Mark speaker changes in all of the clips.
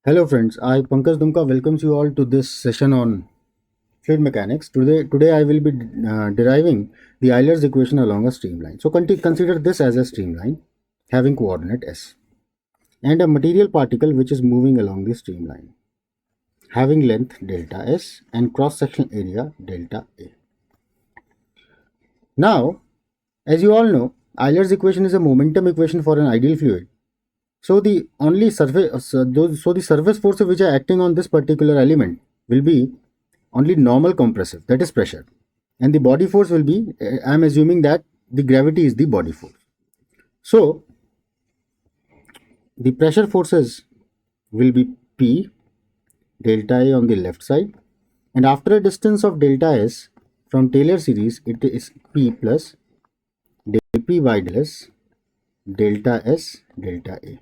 Speaker 1: Hello friends, I Pankaj Dumka welcomes you all to this session on fluid mechanics. Today I will be deriving the Euler's equation along a streamline. So consider this as a streamline having coordinate s and a material particle which is moving along the streamline having length delta s and cross sectional area delta a. Now, as you all know, Euler's equation is a momentum equation for an ideal fluid. So the only so the surface forces which are acting on this particular element will be only normal compressive, that is pressure, and the body force will be. I am assuming that the gravity is the body force. So the pressure forces will be P delta A on the left side, and after a distance of delta S from Taylor series, it is P plus del P by del S delta S delta A.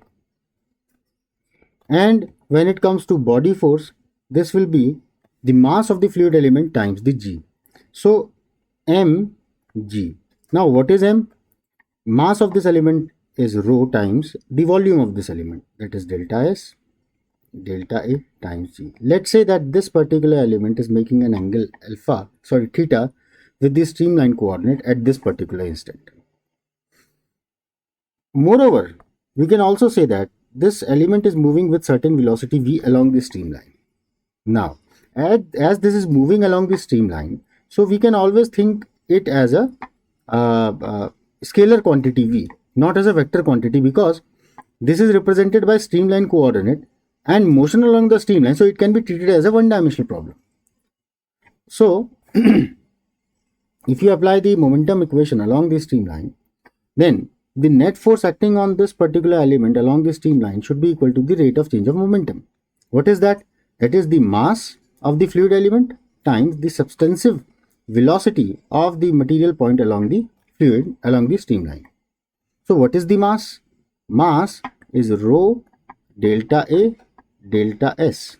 Speaker 1: And when it comes to body force, this will be the mass of the fluid element times the g. So mg. Now what is m? Mass of this element is rho times the volume of this element, that is delta s delta a times g. Let's say that this particular element is making an angle theta with the streamline coordinate at this particular instant. Moreover, we can also say that this element is moving with certain velocity v along the streamline. Now, as this is moving along the streamline, so we can always think it as a scalar quantity v, not as a vector quantity, because this is represented by streamline coordinate and motion along the streamline, so it can be treated as a one-dimensional problem. So, if you apply the momentum equation along the streamline, then the net force acting on this particular element along the streamline should be equal to the rate of change of momentum. What is that? That is the mass of the fluid element times the substantive velocity of the material point along the fluid along the streamline. So what is the mass? Mass is rho delta A delta S.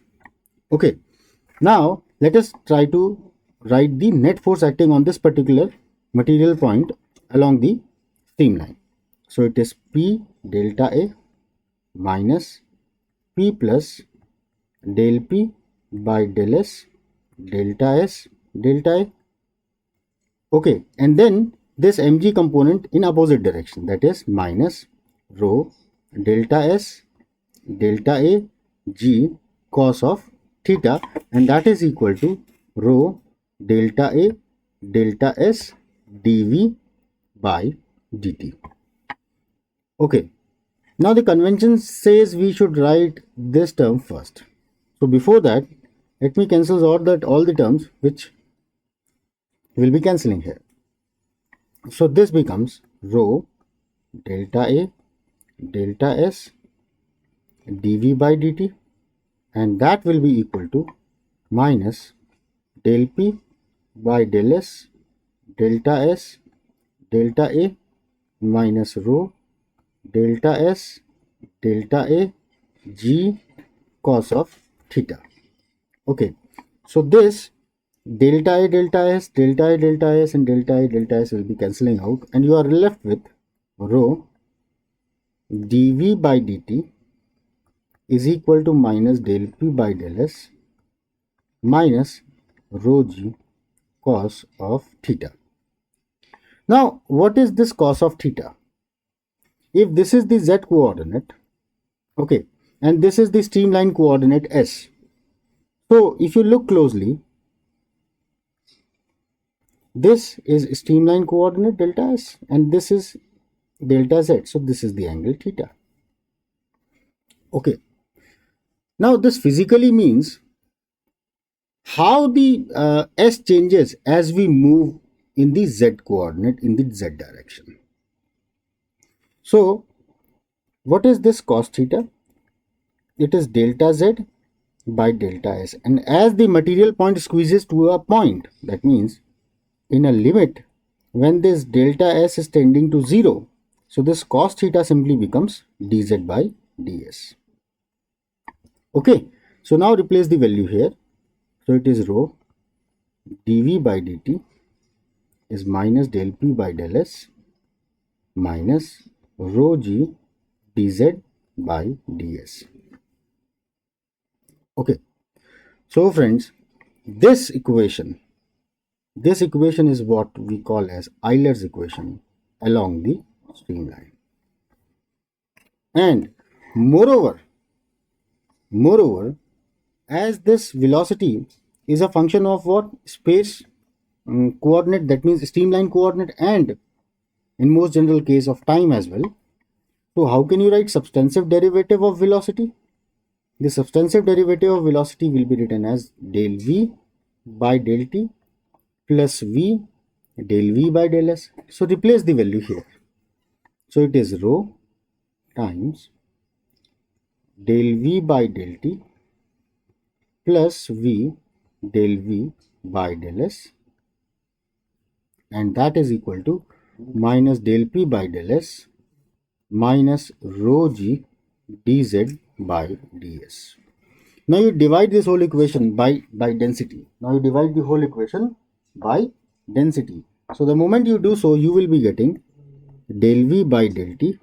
Speaker 1: Okay. Now let us try to write the net force acting on this particular material point along the streamline. So it is P delta A minus P plus del P by del S delta S delta A. Okay, and then this mg component in opposite direction, that is minus rho delta S delta A g cos of theta, and that is equal to rho delta A delta S dV by dt. Okay, now the convention says we should write this term first. So before that, let me cancel all the terms which will be cancelling here. So this becomes rho delta A delta S dV by dt, and that will be equal to minus del P by del S delta S delta A minus rho delta S delta A g cos of theta. Okay, so this delta A delta S delta A delta S and delta A delta S will be cancelling out, and you are left with rho dV by dt is equal to minus del P by del S minus rho g cos of theta. Now what is this cos of theta? If this is the z coordinate, okay, and this is the streamline coordinate s, so if you look closely, this is streamline coordinate delta s and this is delta z, so this is the angle theta. Okay, now this physically means how the s changes as we move in the z coordinate in the z direction. So what is this cos theta? It is delta z by delta s, and as the material point squeezes to a point, that means in a limit when this delta s is tending to 0, so this cos theta simply becomes dz by ds. Okay, so now replace the value here. So it is rho dv by dt is minus del p by del s minus rho g dz by ds. Okay, so friends, this equation is what we call as Euler's equation along the streamline. And moreover, as this velocity is a function of what? Space coordinate, that means streamline coordinate, and in most general case of time as well. So how can you write substantive derivative of velocity? The substantive derivative of velocity will be written as del v by del t plus v del v by del s. So replace the value here. So it is rho times del v by del t plus v del v by del s, and that is equal to minus del p by del s minus rho g dz by ds. Now you divide this whole equation by density. Now you divide the whole equation by density. So the moment you do so, you will be getting del v by del t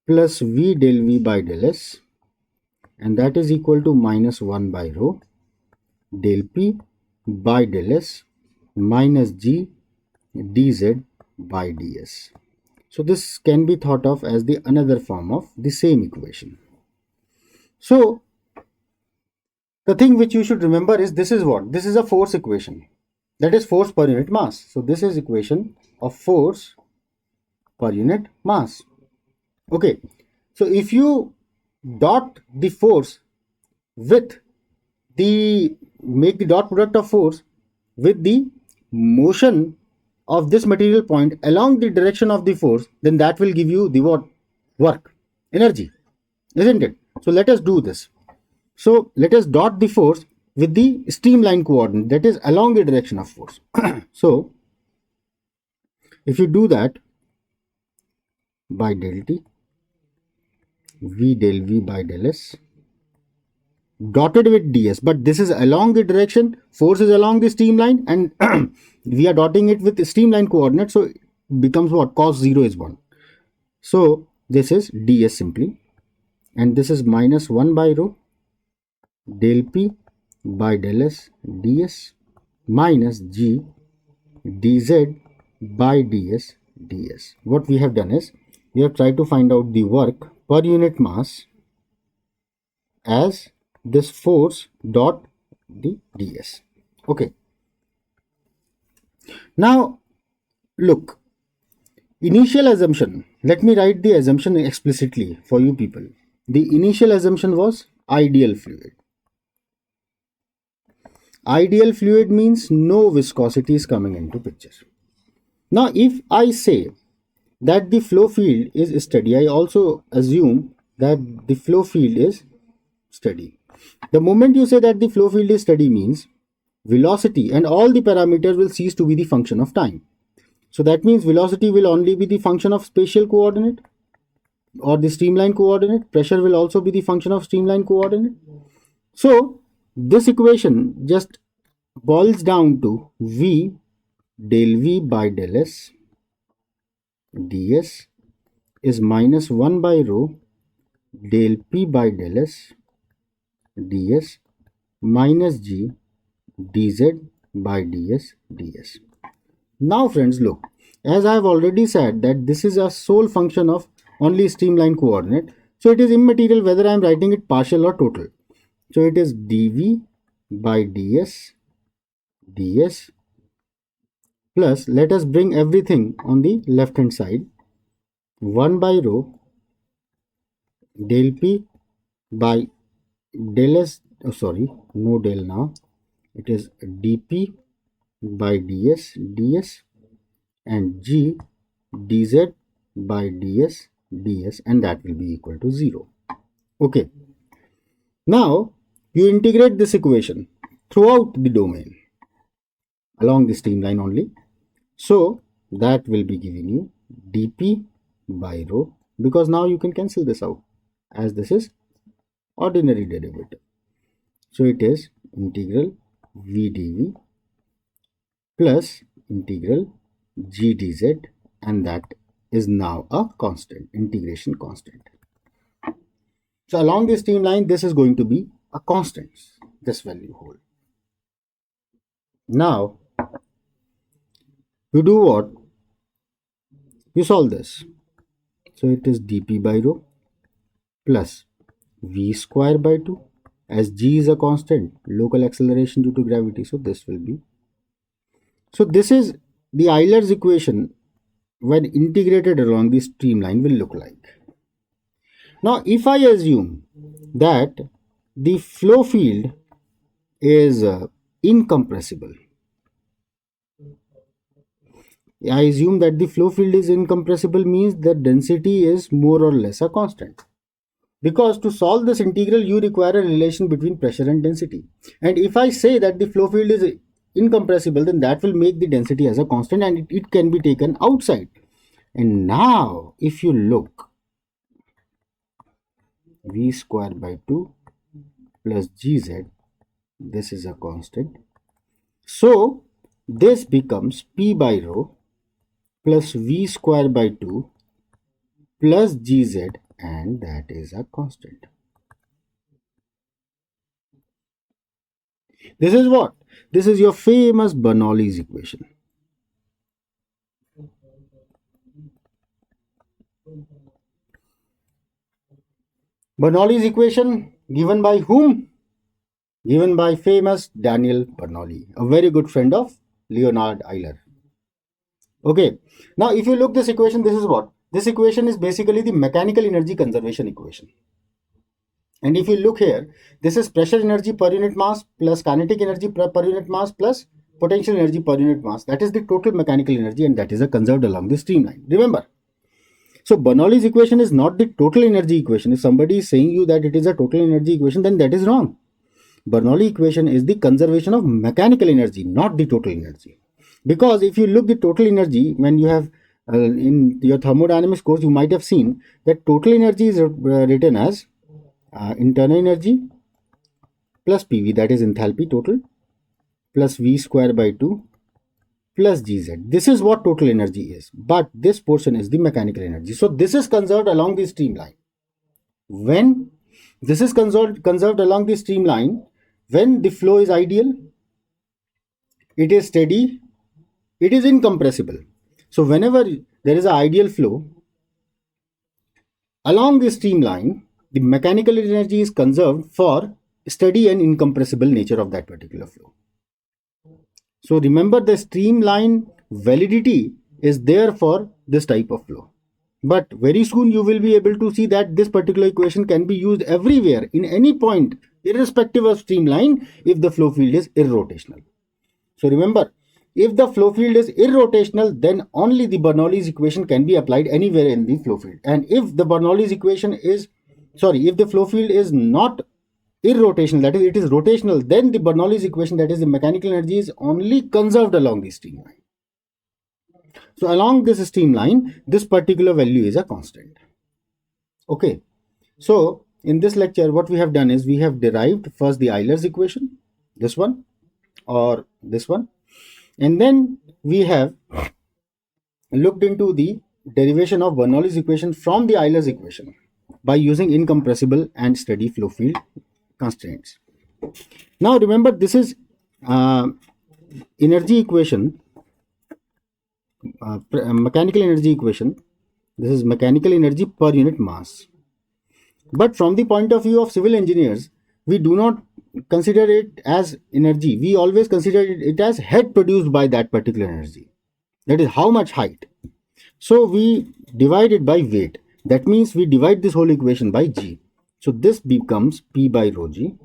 Speaker 1: plus v del v by del s, and that is equal to minus 1 by rho del p by del s minus g dz by ds. So this can be thought of as the another form of the same equation. So the thing which you should remember is this is what? This is a force equation. That is force per unit mass. So this is equation of force per unit mass. Okay. So if you dot the force with make the dot product of force with the motion of this material point along the direction of the force, then that will give you the what? Work, energy, isn't it? So let us do this. So let us dot the force with the streamline coordinate, that is along the direction of force. So if you do that by del t, v del v by del s dotted with ds, but this is along the direction, force is along the streamline, and we are dotting it with the streamline coordinate, so it becomes what? Cos 0 is 1. So this is ds simply, and this is minus 1 by rho del p by del s ds minus g dz by ds. What we have done is we have tried to find out the work per unit mass as this force dot the ds. Okay. Now look, initial assumption. Let me write the assumption explicitly for you people. The initial assumption was ideal fluid. Ideal fluid means no viscosity is coming into picture. Now if I say that the flow field is steady, I also assume that the flow field is steady. The moment you say that the flow field is steady means velocity and all the parameters will cease to be the function of time. So that means velocity will only be the function of spatial coordinate or the streamline coordinate. Pressure will also be the function of streamline coordinate. So this equation just boils down to v del v by del s ds is minus 1 by rho del p by del s ds minus g dz by ds. Now friends, look, as I have already said that this is a sole function of only streamline coordinate, so it is immaterial whether I am writing it partial or total. So it is dv by ds plus, let us bring everything on the left hand side, 1 by rho del p by del s, no del now, it is dp by ds and g dz by ds, and that will be equal to 0. Okay. Now you integrate this equation throughout the domain along the streamline only. So that will be giving you dp by rho, because now you can cancel this out as this is ordinary derivative. So it is integral v dv plus integral g dz, and that is now a constant, integration constant. So along this streamline, this is going to be a constant, this value hold. Now, you do what? You solve this. So it is dp by rho plus v square by 2, as g is a constant, local acceleration due to gravity. So this will be. So this is the Euler's equation when integrated along the streamline will look like. Now, if I assume that the flow field is incompressible, I assume that the flow field is incompressible means the density is more or less a constant. Because to solve this integral, you require a relation between pressure and density. And if I say that the flow field is incompressible, then that will make the density as a constant and it can be taken outside. And now, if you look, v square by 2 plus gz, this is a constant. So, this becomes p by rho plus v square by 2 plus gz, and that is a constant. This is what? This is your famous Bernoulli's equation. Bernoulli's equation given by whom? Given by famous Daniel Bernoulli, a very good friend of Leonhard Euler. Okay, now if you look this equation, this is what? This equation is basically the mechanical energy conservation equation. And if you look here, this is pressure energy per unit mass plus kinetic energy per unit mass plus potential energy per unit mass. That is the total mechanical energy, and that is conserved along the streamline. Remember. So Bernoulli's equation is not the total energy equation. If somebody is saying you that it is a total energy equation, then that is wrong. Bernoulli equation is the conservation of mechanical energy, not the total energy. Because if you look the total energy, when you have in your thermodynamics course, you might have seen that total energy is written as internal energy plus PV, that is enthalpy total, plus V square by 2 plus Gz. This is what total energy is, but this portion is the mechanical energy. So this is conserved along the streamline. When this is conserved along the streamline, when the flow is ideal, it is steady, it is incompressible. So whenever there is an ideal flow along the streamline, the mechanical energy is conserved for steady and incompressible nature of that particular flow. So remember, the streamline validity is there for this type of flow. But very soon you will be able to see that this particular equation can be used everywhere in any point, irrespective of streamline, if the flow field is irrotational. So remember, if the flow field is irrotational, then only the Bernoulli's equation can be applied anywhere in the flow field. And if the Bernoulli's equation is, if the flow field is not irrotational, that is, it is rotational, then the Bernoulli's equation, that is the mechanical energy, is only conserved along the streamline. So along this streamline, this particular value is a constant. Okay. So in this lecture, what we have done is we have derived first the Euler's equation, this one or this one, and then we have looked into the derivation of Bernoulli's equation from the Euler's equation by using incompressible and steady flow field constraints. Now remember, this is energy equation, mechanical energy equation. This is mechanical energy per unit mass. But from the point of view of civil engineers, we do not consider it as energy. We always consider it as head produced by that particular energy. That is how much height. So we divide it by weight. That means we divide this whole equation by g. So this becomes P by rho g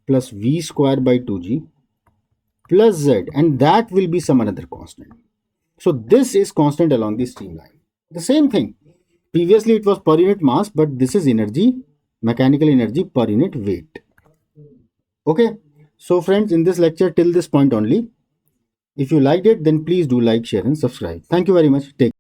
Speaker 1: plus V square by 2g plus z, and that will be some another constant. So this is constant along the streamline. The same thing. Previously it was per unit mass, but this is energy, mechanical energy per unit weight. Okay. So friends, in this lecture till this point only. If you liked it, then please do like, share and subscribe. Thank you very much. Take care.